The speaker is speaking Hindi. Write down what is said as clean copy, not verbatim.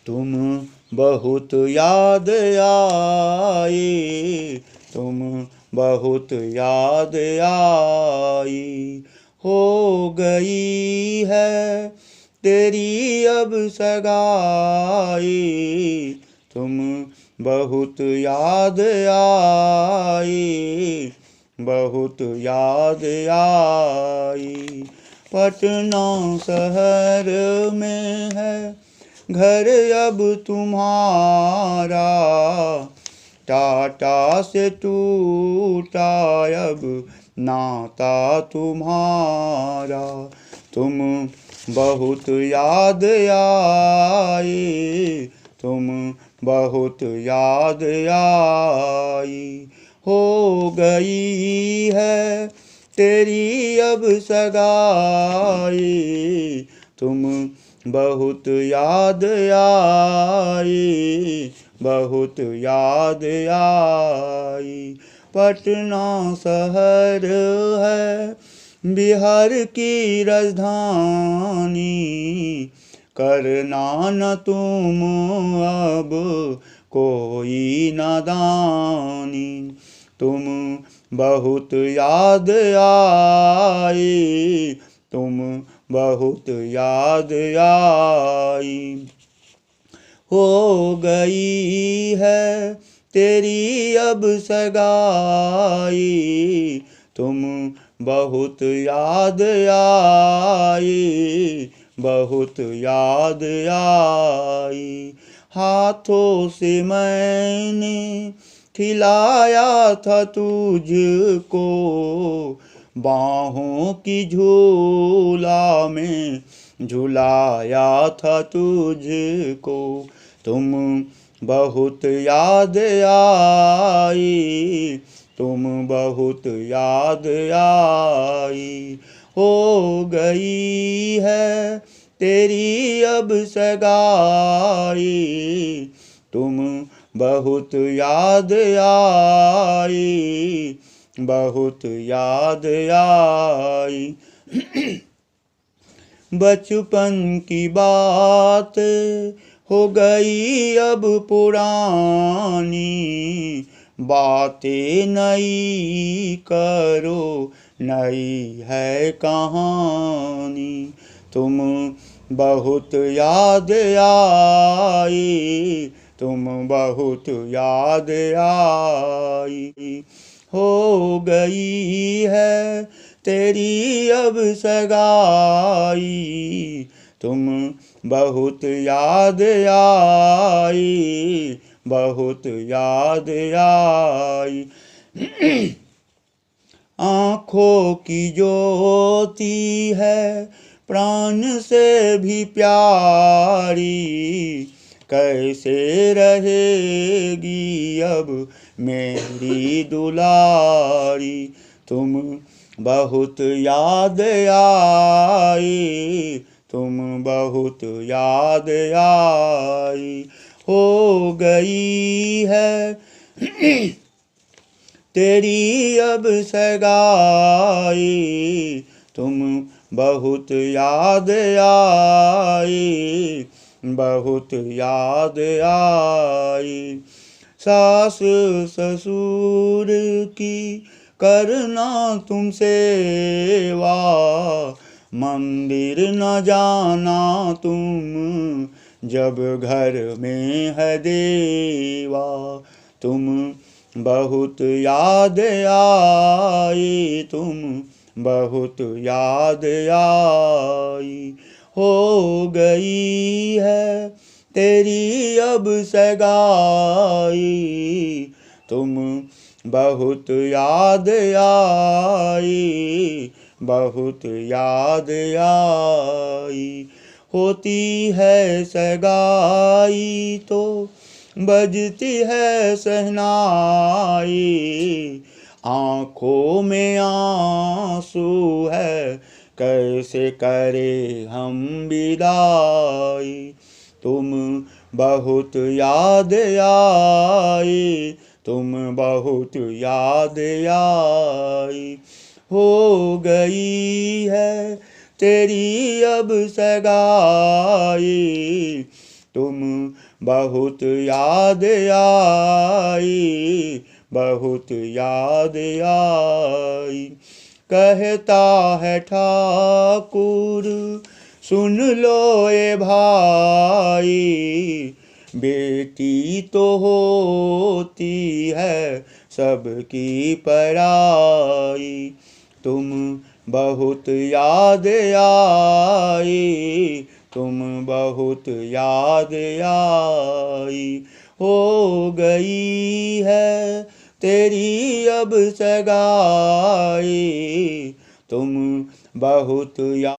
तुम बहुत याद आए, तुम बहुत याद आई। हो गई है तेरी अब सगाई, तुम बहुत याद आई, बहुत याद आई। पटना शहर में है घर अब तुम्हारा, टाटा से टूटा अब नाता तुम्हारा। तुम बहुत याद आए, तुम बहुत याद आई। हो गई है तेरी अब सगाई, तुम बहुत याद आई, बहुत याद आई। पटना शहर है बिहार की राजधानी, करना न तुम अब कोई नादानी। तुम बहुत याद आई, तुम बहुत याद आई। हो गई है तेरी अब सगाई, तुम बहुत याद आई, बहुत याद आई। हाथों से मैंने खिलाया था तुझको, बाहों की झूला में झुलाया था तुझको। तुम बहुत याद आई, तुम बहुत याद आई। हो गई है तेरी अब सगाई, तुम बहुत याद आई, बहुत याद आई। बचपन की बात हो गई अब पुरानी, बातें नई करो नई है कहानी। तुम बहुत याद आई, तुम बहुत याद आई। हो गई है तेरी अब सगाई, तुम बहुत याद आई, बहुत याद आई। आँखों की ज्योति है प्राण से भी प्यारी, कैसे रहेगी अब मेरी दुलारी। तुम बहुत याद आई, तुम बहुत याद आई। हो गई है तेरी अब सगाई, तुम बहुत याद आई, बहुत याद आई। सास ससुर की करना तुम सेवा, मंदिर न जाना तुम जब घर में है देवा। तुम बहुत याद आई, तुम बहुत याद आई। हो गई है तेरी अब सगाई, तुम बहुत याद आई, बहुत याद आई। होती है सगाई तो बजती है शहनाई, आँखों में आंसू है कैसे करे हम विदाई। तुम बहुत याद आई, तुम बहुत याद आई। हो गई है तेरी अब सगाई, तुम बहुत याद आई, बहुत याद आई। कहता है ठाकुर सुन लो ये भाई, बेटी तो होती है सबकी पराई। तुम बहुत याद आई, तुम बहुत याद आई। हो गई है तेरी अब सगाई, तुम बहुत याद